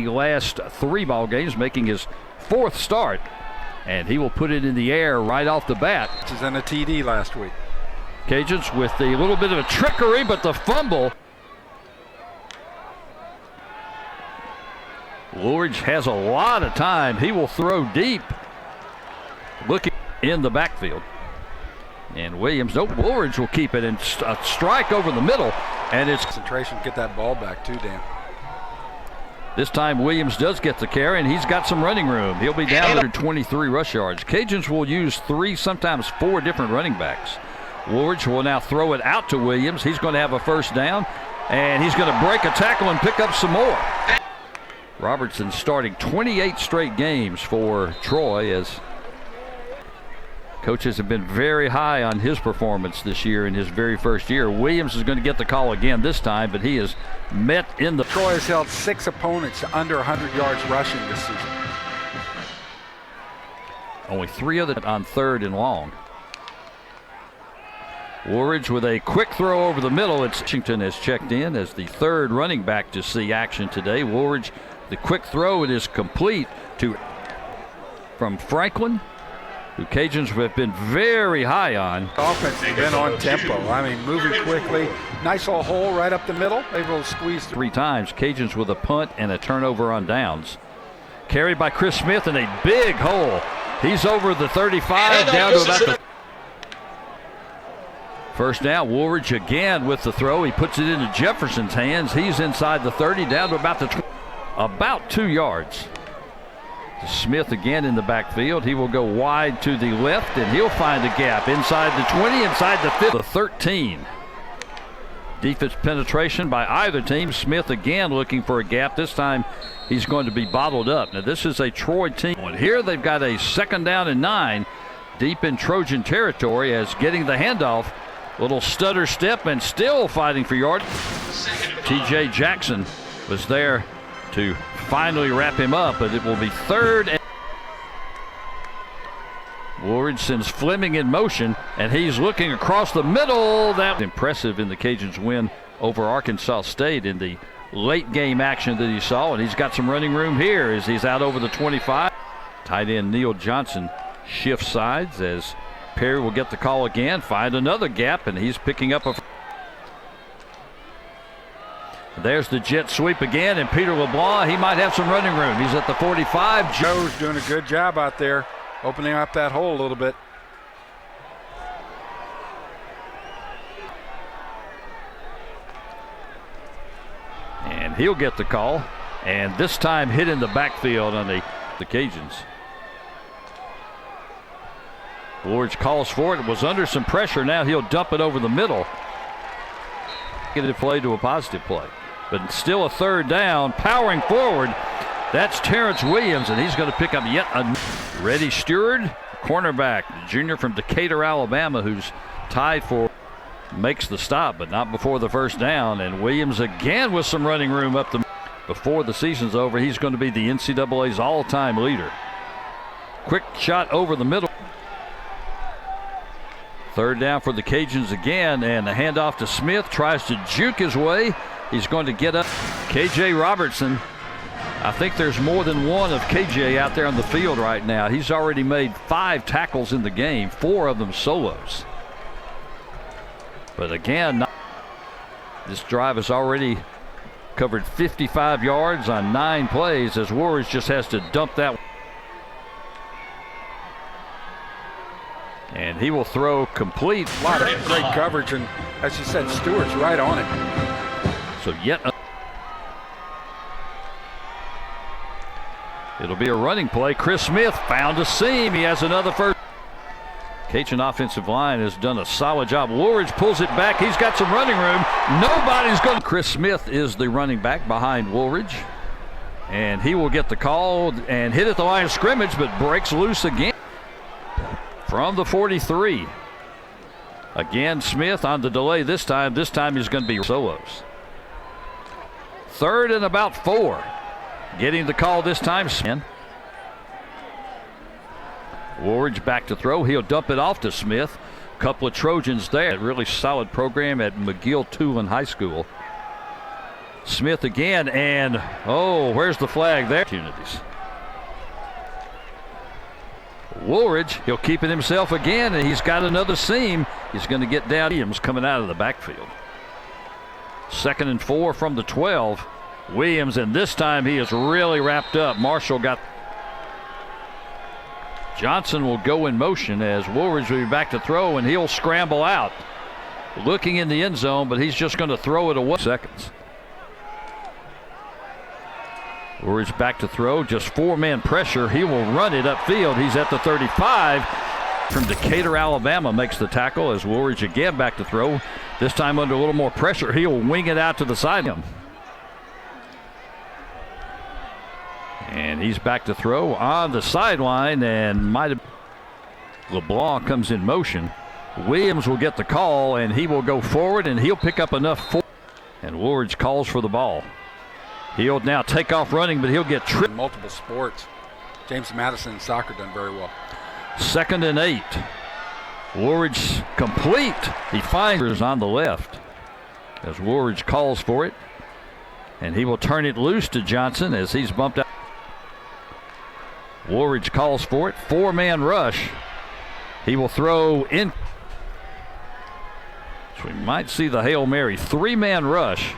the last 3 ball games, making his 4th start. And he will put it in the air right off the bat. Which is in a TD last week. Cajuns with a little bit of a trickery, but the fumble. Woolridge has a lot of time. He will throw deep, looking in the backfield. And Williams, nope, Woolridge will keep it, and a strike over the middle. And it's concentration, get that ball back too, Dan. This time Williams does get the carry, and he's got some running room. He'll be down to 23 rush yards. Cajuns will use 3, sometimes 4 different running backs. Woolridge will now throw it out to Williams. He's going to have a first down, and he's going to break a tackle and pick up some more. Robertson starting 28 straight games for Troy, as coaches have been very high on his performance this year in his very first year. Williams is going to get the call again this time, but he is met in the... Troy has held 6 opponents to under 100 yards rushing this season. Only 3 of them on 3rd and long. Woolridge with a quick throw over the middle. It's Washington has checked in as the 3rd running back to see action today. Woolridge, the quick throw, it is complete to from Franklin, who Cajuns have been very high on. Offense has been on tempo. I mean, moving quickly. Nice little hole right up the middle. Able to squeeze 3 times. Cajuns with a punt and a turnover on downs. Carried by Chris Smith in a big hole. He's over the 35, down to about the... First down, Woolridge again with the throw. He puts it into Jefferson's hands. He's inside the 30, down to about the about 2 yards. Smith again in the backfield. He will go wide to the left, and he'll find a gap inside the 20, inside the 50, the 13. Defense penetration by either team. Smith again looking for a gap. This time he's going to be bottled up. Now this is a Troy team. And here they've got a 2nd down and 9 deep in Trojan territory, as getting the handoff. Little stutter step and still fighting for yards. TJ Jackson was there to finally wrap him up, but it will be 3rd. And Woolridge sends Fleming in motion, and he's looking across the middle. That was impressive in the Cajuns' win over Arkansas State in the late game action that he saw, and he's got some running room here as he's out over the 25. Tight end Neil Johnson shifts sides as Perry will get the call again, find another gap, and he's picking up a... There's the jet sweep again, and Peter LeBlanc, he might have some running room. He's at the 45. Joe's doing a good job out there, opening up that hole a little bit. And he'll get the call, and this time hit in the backfield on the Cajuns. Woolridge calls for it. It was under some pressure. Now he'll dump it over the middle. Negative play to a positive play. But still a 3rd down. Powering forward. That's Terrence Williams, and he's going to pick up yet a... Reddy Stewart, cornerback, the junior from Decatur, Alabama, who's tied for... Makes the stop, but not before the first down. And Williams again with some running room up the... Before the season's over, he's going to be the NCAA's all-time leader. Quick shot over the middle. 3rd down for the Cajuns again, and the handoff to Smith. Tries to juke his way. He's going to get up. KJ Robertson. I think there's more than one of KJ out there on the field right now. He's already made 5 tackles in the game, 4 of them solos. But again, this drive has already covered 55 yards on 9 plays, as Woolridge just has to dump that. And he will throw complete. A lot of great coverage, and as you said, Stewart's right on it. So it'll be a running play. Chris Smith found a seam. He has another first. Cajun offensive line has done a solid job. Woolridge pulls it back. He's got some running room. Nobody's going. Chris Smith is the running back behind Woolridge, and he will get the call and hit at the line of scrimmage, but breaks loose again. From the 43. Again, Smith on the delay this time. This time he's going to be solos. 3rd and about 4. Getting the call this time. Woolridge back to throw. He'll dump it off to Smith. Couple of Trojans there. A really solid program at McGill-Tulane High School. Smith again, and where's the flag there? Opportunities. Woolridge, he'll keep it himself again, and he's got another seam. He's going to get down. Williams coming out of the backfield. 2nd and 4 from the 12. Williams, and this time he is really wrapped up. Marshall got. Johnson will go in motion as Woolridge will be back to throw, and he'll scramble out. Looking in the end zone, but he's just going to throw it away. Seconds. Woolridge back to throw, just 4-man pressure. He will run it upfield. He's at the 35. From Decatur, Alabama makes the tackle as Woolridge again back to throw. This time under a little more pressure. He'll wing it out to the side. And he's back to throw on the sideline, and LeBlanc comes in motion. Williams will get the call, and he will go forward, and he'll pick up enough. And Woolridge calls for the ball. He'll now take off running, but he'll get tripped. Multiple sports. James Madison in soccer done very well. 2nd and 8. Woolridge complete. He finds on the left as Woolridge calls for it. And he will turn it loose to Johnson as he's bumped out. Woolridge calls for it. 4-man rush. He will throw in. So we might see the Hail Mary. 3-man rush.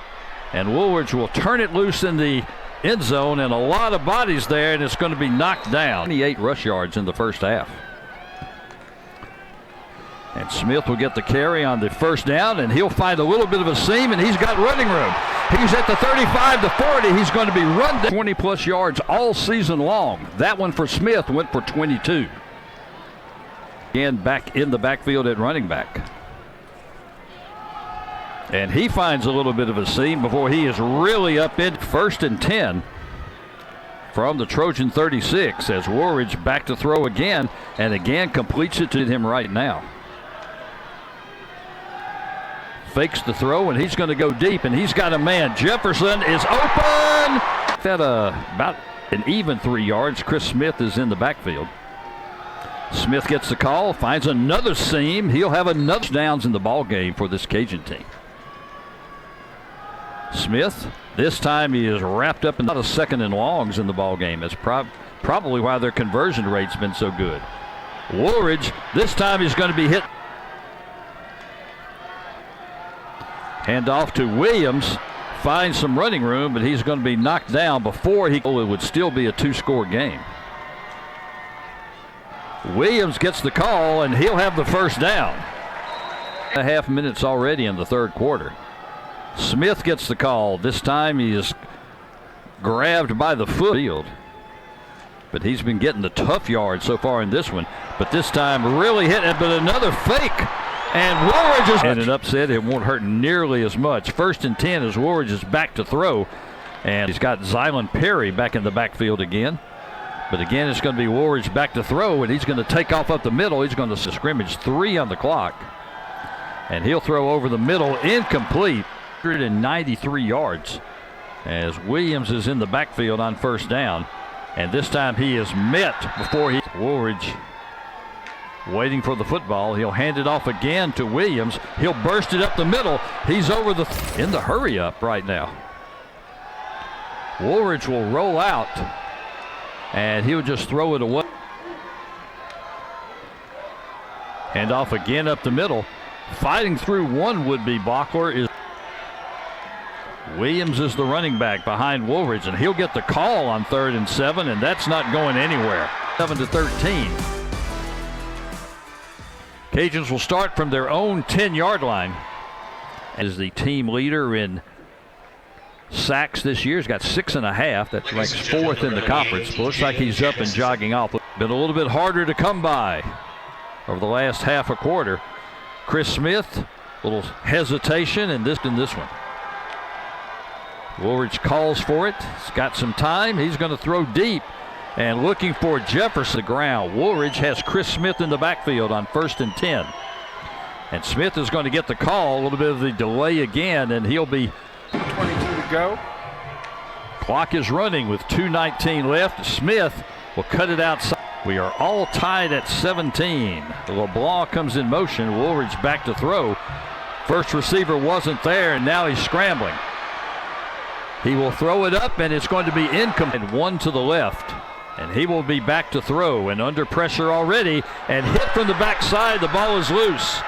And Woolridge will turn it loose in the end zone, and a lot of bodies there, and it's going to be knocked down. 28 rush yards in the first half. And Smith will get the carry on the first down, and he'll find a little bit of a seam, and he's got running room. He's at the 35 to 40. He's going to be run 20-plus yards all season long. That one for Smith went for 22. Again, back in the backfield at running back. And he finds a little bit of a seam before he is really up in 1st and 10 from the Trojan 36 as Woolridge back to throw again, and again completes it to him right now. Fakes the throw, and he's going to go deep, and he's got a man. Jefferson is open. At about an even 3 yards. Chris Smith is in the backfield. Smith gets the call, finds another seam. He'll have another downs in the ball game for this Cajun team. Smith, this time he is wrapped up in a lot of 2nd and longs in the ball game. That's probably why their conversion rate's been so good. Woolridge, this time he's going to be hit. Hand off to Williams, finds some running room, but he's going to be knocked down before it would still be a 2-score game. Williams gets the call, and he'll have the first down. 1.5 minutes already in the 3rd quarter. Smith gets the call. This time he is grabbed by the field. But he's been getting the tough yards so far in this one. But this time really hit it, but another fake. And Woolridge is in an upset. It won't hurt nearly as much. 1st and 10 as Woolridge is back to throw. And he's got Zylan Perry back in the backfield again. But again, it's going to be Woolridge back to throw, and he's going to take off up the middle. He's going to scrimmage 3 on the clock. And he'll throw over the middle, incomplete. 193 yards as Williams is in the backfield on 1st down, and this time he is met before Woolridge waiting for the football. He'll hand it off again to Williams. He'll burst it up the middle. He's over in the hurry up right now. Woolridge will roll out, and he'll just throw it away. Hand off again up the middle. Fighting through one would-be blocker is Williams is the running back behind Woolridge, and he'll get the call on 3rd and 7, and that's not going anywhere. 7-13. Cajuns will start from their own 10-yard line. As the team leader in sacks this year, he's got 6.5. That ranks 4th in the conference. Looks like he's up and jogging off. Been a little bit harder to come by over the last half a quarter. Chris Smith, a little hesitation in this one. Woolridge calls for it. He's got some time. He's going to throw deep and looking for Jefferson. The ground. Woolridge has Chris Smith in the backfield on 1st and 10. And Smith is going to get the call. A little bit of the delay again, and he'll be 22 to go. Clock is running with 2:19 left. Smith will cut it outside. We are all tied at 17. LeBlanc comes in motion. Woolridge back to throw. First receiver wasn't there, and now he's scrambling. He will throw it up, and it's going to be incomplete. And one to the left. And he will be back to throw and under pressure already and hit from the backside. The ball is loose.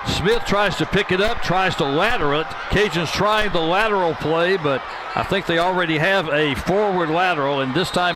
Smith tries to pick it up, tries to lateral it. Cajuns trying the lateral play, but I think they already have a forward lateral, and this time